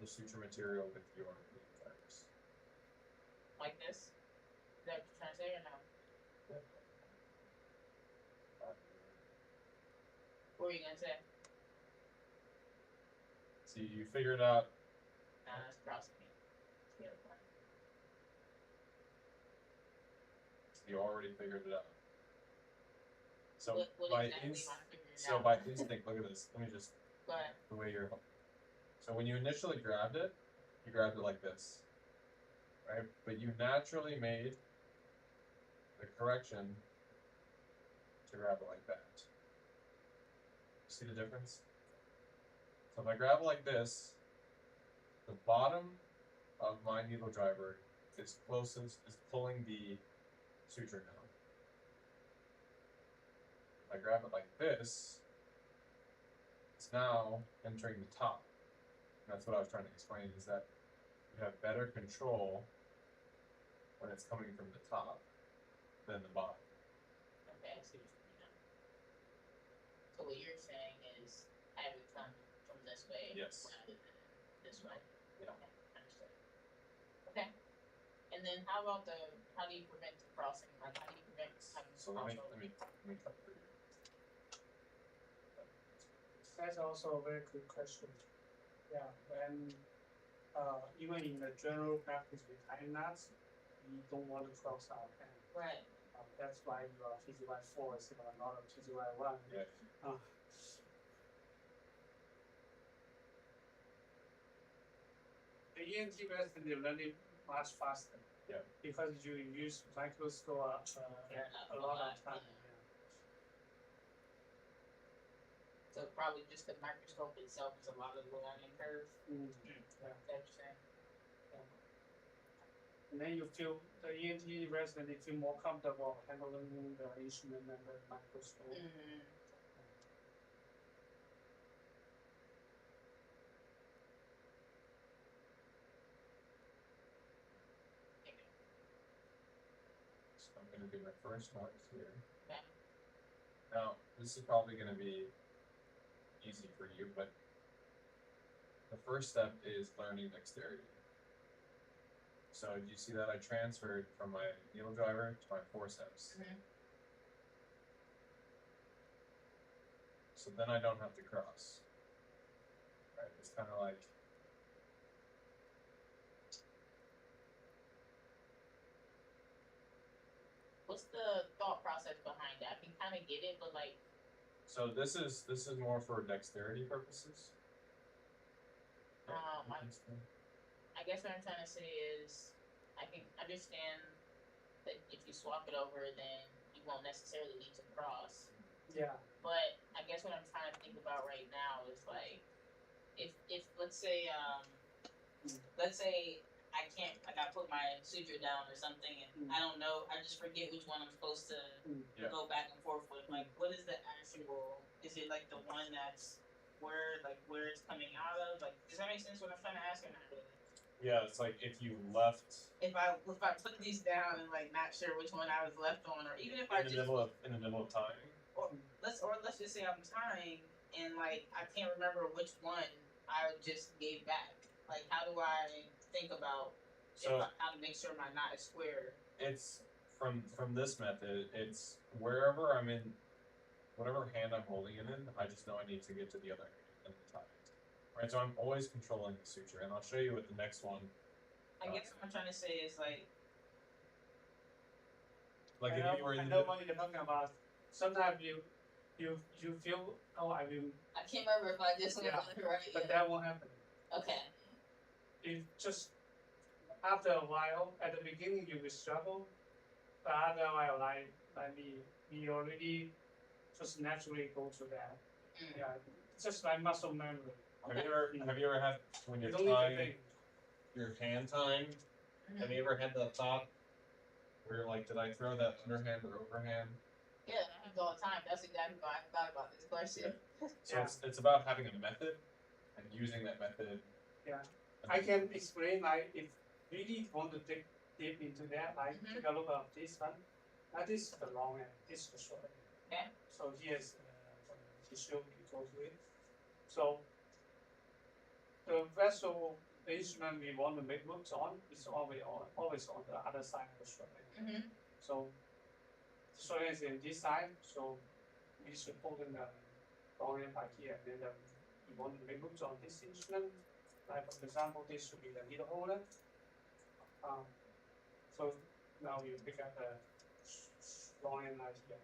suture material with your needle drivers. Like this. Is that what you're trying to say or no? What were you gonna say? So you figured out. Nah, it's crossing me. The other part. You already figured it out. So What by exactly am I figuring it so out? by instinct, look at this. Let me just Go ahead. the way you're. So when you initially grabbed it, you grabbed it like this, right? But you naturally made the correction to grab it like that. See the difference? So if I grab it like this, the bottom of my needle driver is pulling the suture down. If I grab it like this, it's now entering the top. And that's what I was trying to explain, is that you have better control when it's coming from the top than the bottom. Okay, I see what you mean now. So what you're saying is have it come from this way Yes. rather than this way. Yeah. Okay, understood. Okay. And then how do you prevent the crossing? Like how do you prevent having So let me cut through. That's also a very good question. Yeah, when even in the general practice with high knots, we don't want to cross our hand. Right. That's why you are PGY 4 instead of not a PGY 1. Yeah. The ENT resident they learn it much faster. Yeah. Because you use microscope a lot of time. Yeah. So probably just the microscope itself is a lot of the learning curve. Yeah. Is that what you're saying? And then you feel the ENT resident they feel more comfortable handling the instrument and the microscope. So I'm going to do my first marks here. Okay. Now, this is probably going to be easy for you, but the first step is learning dexterity. So you see that I transferred from my needle driver to my forceps. So then I don't have to cross. Right? It's kind of like What's the thought process behind that? I can kind of get it, but like. so this is more for dexterity purposes. I guess what I'm trying to say is I can understand that if you swap it over, then you won't necessarily need to cross. Yeah. But I guess what I'm trying to think about right now is like, if let's say I can't, like I put my suture down or something and I don't know, I just forget which one I'm supposed to go back and forth with. Like, what is the actual? Is it like the one that's where it's coming out of? Like, does that make sense? What I'm trying to ask or not really? Yeah, it's like if you left. If I put these down and like not sure which one I was left on, or even if in the middle of tying. Or let's just say I'm tying and like I can't remember which one I just gave back. Like, how do I think about So how to make sure my knot is square. it's from this method, it's wherever I'm in, whatever hand I'm holding it in, I just know I need to get to the other hand and tie it. Right, so I'm always controlling the suture, and I'll show you with the next one. I guess what I'm trying to say is like I if know, you were I in know the, what you're talking about. Sometimes you feel, oh, I will, I can't remember if I just went Yeah. right. but that won't happen. Okay. You just after a while, at the beginning you will struggle, but after a while, like we already just naturally go to that. Mm. Yeah, it's just like muscle memory. have you ever had when You you're don't need to tying think. your hand tying? Have you ever had the thought where you're like, did I throw that underhand or overhand? Yeah, that happens all the time. That's exactly why I thought about this question. So it's about having a method and using that method. Yeah, I can explain like if really want to dig deep into that, like Mhm. take a look at this one. This is the long end, this is the short end. Okay. So here's tissue we go to it. So the vessel, the instrument we want to make moves on is always on the other side of the short end. Mm-hmm. So the short end is in this side, so we should hold in the long end by here, and then we want to make moves on this instrument. Like for example, this should be the needle holder. So now you pick up the long end right here.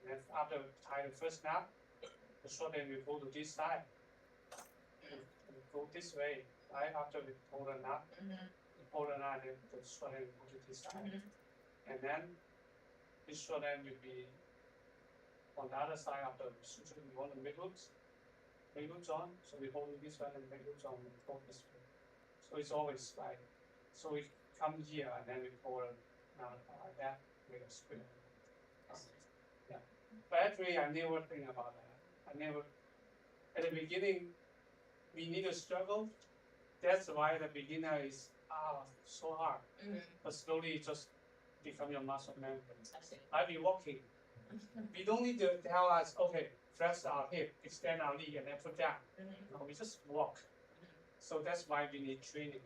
And then after tie the first knot, the short end will go to this side. And go this way, right? After we pull the knot, then the short end will go to this side. And then this short end will be on the other side after we suture. We want to make loops on. So we hold this one and make loops on and hold this way. So it's always like, so we come here and then we pull like that, make a square. Yeah. But actually, I never think about that. At the beginning, we need to struggle. That's why the beginner is so hard. But slowly it just become your muscle memory. Like we walking. We don't need to tell us, okay, flex our hip, extend our knee, and then put down. No, we just walk. So that's why we need training.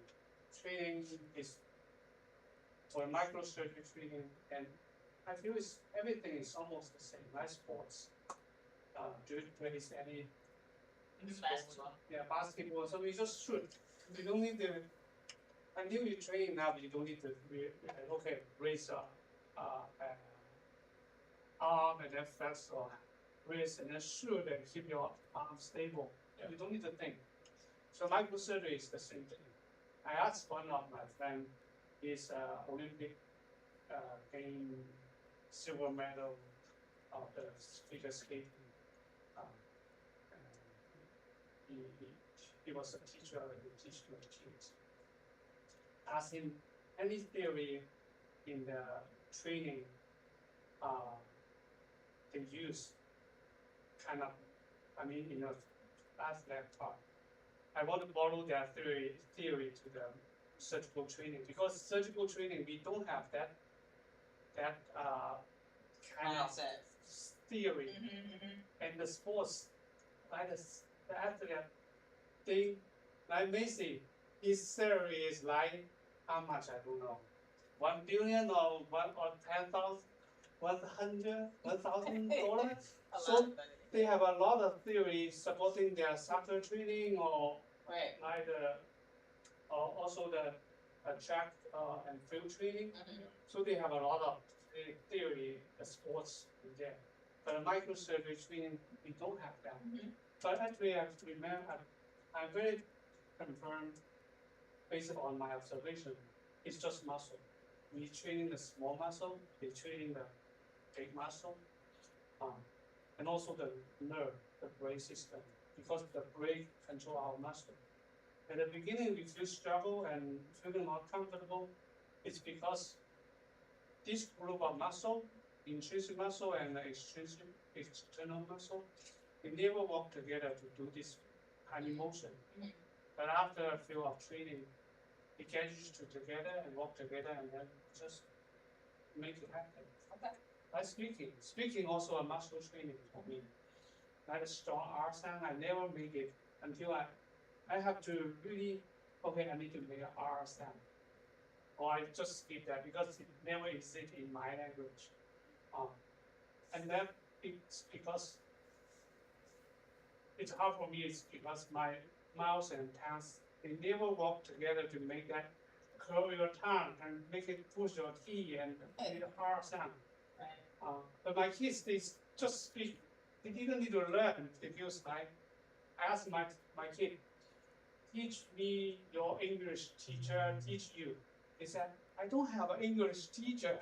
Training is for microsurgery training, and I feel everything is almost the same, like sports. Do you play any Basketball. Yeah, basketball. So we just shoot. You don't need to. Until you train enough, you don't need to. Raise arm and then flex or raise and then shoot and keep your arm stable. Yeah. You don't need to think. So microsurgery is the same thing. I asked one of my friends, he's Olympic game silver medal of the figure skating. He was a teacher who teach the kids. Ask him any theory in the training they use in the athletic part. I want to borrow that theory to the surgical training, because surgical training we don't have that kind of theory. And the sports, like the athlete, they like Messi, his salary is like how much I don't know, 1 billion or 10,000, $1,000. So they have a lot of theory supporting their soccer training or like also the track and field training. So they have a lot of theory, sports in there. But a microsurgery training, we don't have that. But actually, I'm very confirmed based on my observation. It's just muscle. We training the small muscle, they training the big muscle, and also the nerve, the brain system, because the brain control our muscle. At the beginning, we feel struggle and feeling not comfortable. It's because this group of muscle, intrinsic muscle and external muscle, they never work together to do this kind of motion. But after a few of training, they get used to together and work together and then just make it happen. Like speaking also a muscle training for me. Like a strong R sound, I never make it until I have to really, I need to make an R sound. or I just skip that because it never exists in my language. And then it's because it's hard for me. It's because my mouth and tongue they never work together to make that curl your tongue and make it push your teeth and make a hard sound. But my kids, they just speak. They didn't need to learn. They feels like I asked my kid, teach me your English teacher, teach you. They said, I don't have an English teacher.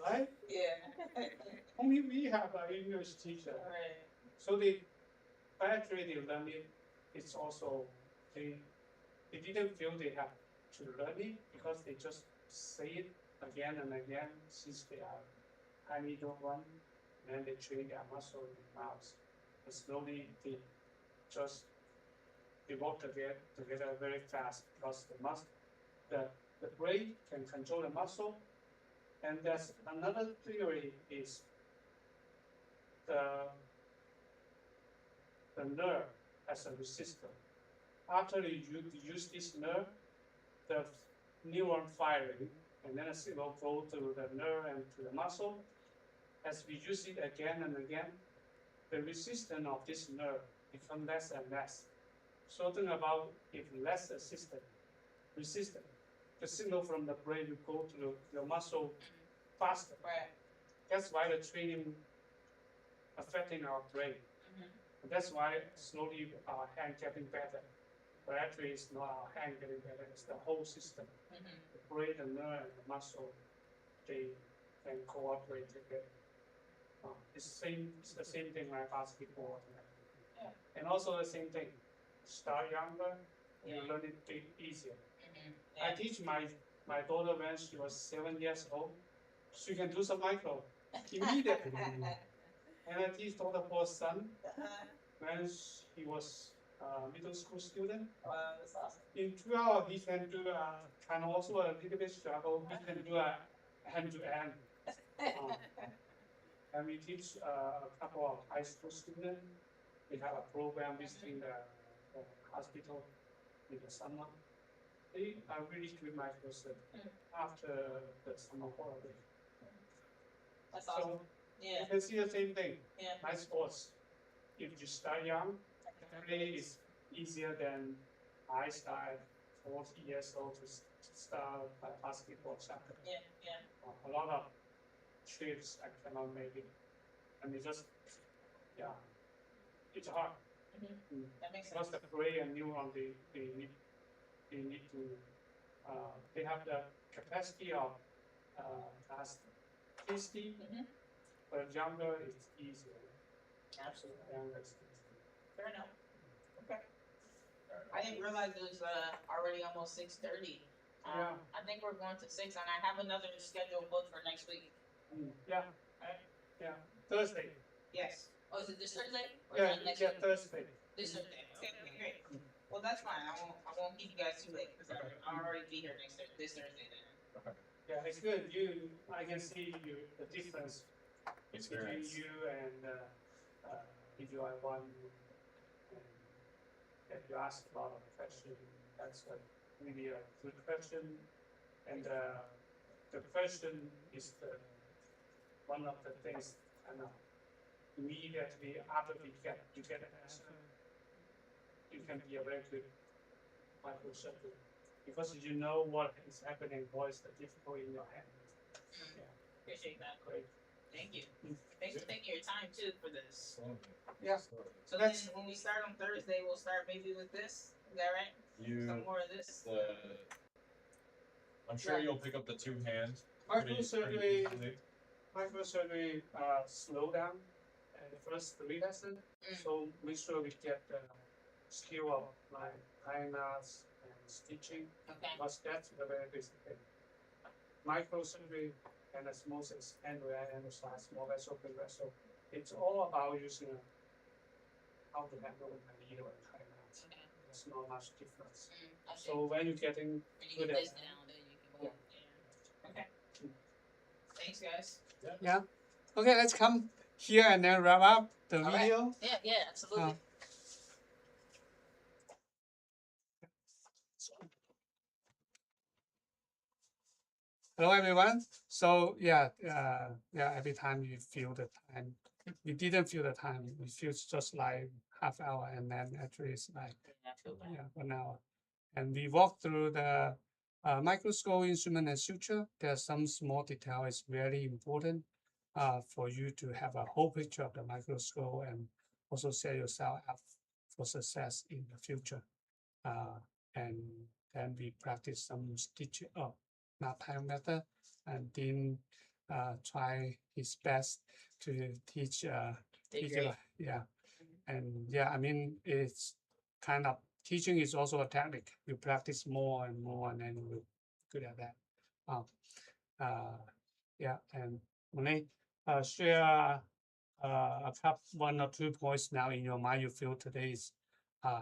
Right? Yeah. Only we have an English teacher. Right. So they actually they learn it. It's also they didn't feel they have to learn it because they just say it again and again since they are tiny little one, and they train their muscle in the mouth. And slowly they work together very fast because the brain can control the muscle. And there's another theory is the nerve as a resistor. After you use this nerve, the neuron firing, and then a signal go to the nerve and to the muscle. As we use it again and again, the resistance of this nerve becomes less and less. So think about if less resistant, the signal from the brain will go to your muscle faster. Right. That's why the training affecting our brain. That's why slowly our hand getting better. But actually, it's not our hand getting better; it's the whole system. The brain, the nerve, and the muscle, they can cooperate together. It's the same thing like basketball. Yeah. And also the same thing. Start younger, you learn it easier. I teach my daughter when she was 7 years old. She can do some micro immediately. And I teach daughter for son when he was a middle school student. Wow, that's awesome. In 2 hours, he can do can also a little bit struggle. He can do a hand to hand. And we teach a couple of high school students. We have a program visiting the hospital in the summer. They are really good microsurgery after the summer holiday. That's awesome. So Yeah. you can see the same thing. Yeah. My sports, if you start young, really is easier than I started 40 years old to start basketball soccer. Yeah. Yeah. A lot of trips I cannot make it. And it's just, yeah, it's hard. That makes Because sense. the brain and neuron, they need to, they have the capacity of tasty, but younger it's easier. Absolutely. Younger is easier. Fair enough. Okay. I didn't realize it was already almost 6:30. Yeah. I think we're going to 6, and I have another schedule booked for next week. Yeah. Right? Yeah. Thursday. Yes. Oh, is it this Thursday? Or Yeah, is it next yeah, week? Thursday. This Thursday. Okay, great. Well, that's fine. I won't keep you guys too late because I'll already be here this Thursday then. Yeah, it's good. I can see the difference between Experience. you and PGY1. And you ask a lot of questions. That's really a good question. And the question is one of the things kind of immediately after you get an answer, you can be a very good microsurgeon because you know what is happening, what is the difficulty in your hand. Yeah, Appreciate that. great. Thank you. Thanks for taking your time too for this. Yeah. So then when we start on Thursday, we'll start maybe with this. Is that right? Some more of this. I'm sure you'll pick up the two hands. Microsurgery slow down the first 3 lessons. So make sure we get the skill of like tying knots and stitching. Okay. Because that's the very basic thing. Microsurgery and osmosis and size, small vessel, big vessel. It's all about using how to handle the needle and tying knots. Okay. There's not much difference. Okay. So when you're getting When you good get at this down, then you can go. Yeah. Okay. Thanks, guys. yeah. Okay, let's come here and then wrap up the All right. video. Yeah, absolutely. Hello everyone. So yeah, every time you feel the time, we didn't feel the time. We feel just like half hour, and then actually it's like I feel bad. 1 hour. And we walk through the microscope instrument and suture. There's some small detail is very important for you to have a whole picture of the microscope and also set yourself up for success in the future. And then we practice some stitch up, not time method, and then try his best to teach. Did great. Yeah, and yeah, I mean it's kind of teaching is also a technique. You practice more and more, and then you're good at that. Um, yeah, and Monet, share a couple, 1 or 2 points now in your mind you feel today is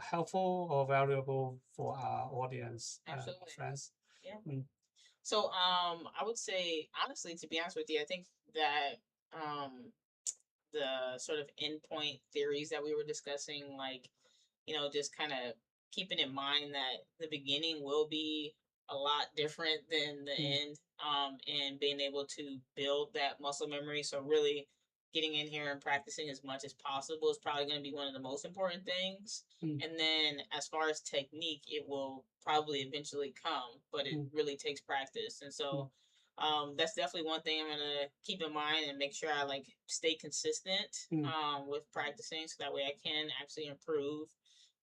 helpful or valuable for our audience, Absolutely. friends. Yeah. Mm. So I would say honestly, to be honest with you, I think that the sort of endpoint theories that we were discussing, like, just kind of keeping in mind that the beginning will be a lot different than the end, and being able to build that muscle memory. So really getting in here and practicing as much as possible is probably going to be one of the most important things. And then as far as technique, it will probably eventually come, but it really takes practice. And so that's definitely one thing I'm gonna keep in mind and make sure I like stay consistent with practicing, so that way I can actually improve.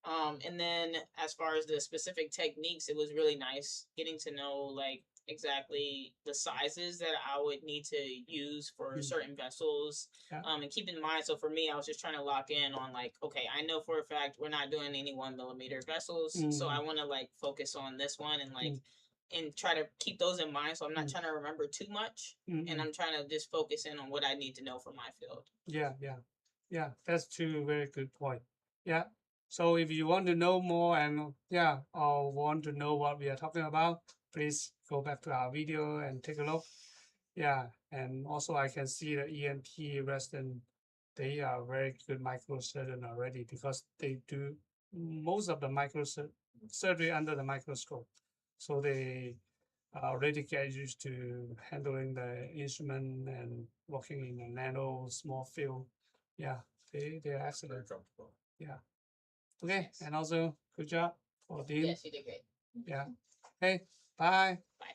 And then as far as the specific techniques, it was really nice getting to know like exactly the sizes that I would need to use for certain vessels. Yeah. And keep in mind, so for me, I was just trying to lock in on like, okay, I know for a fact we're not doing any 1 millimeter vessels, so I want to like focus on this one and like and try to keep those in mind. So I'm not trying to remember too much, and I'm trying to just focus in on what I need to know for my field. Yeah. That's two very good point. Yeah. So if you want to know more and or want to know what we are talking about, please go back to our video and take a look. Yeah, and also I can see the ENT resident, they are very good microsurgeon already because they do most of the microsurgery under the microscope. So they already get used to handling the instrument and working in a nano small field. Yeah, they're Very excellent. comfortable. Yeah. Okay, and also good job for Dean. Yes, you did great. Yeah. Okay, bye. Bye.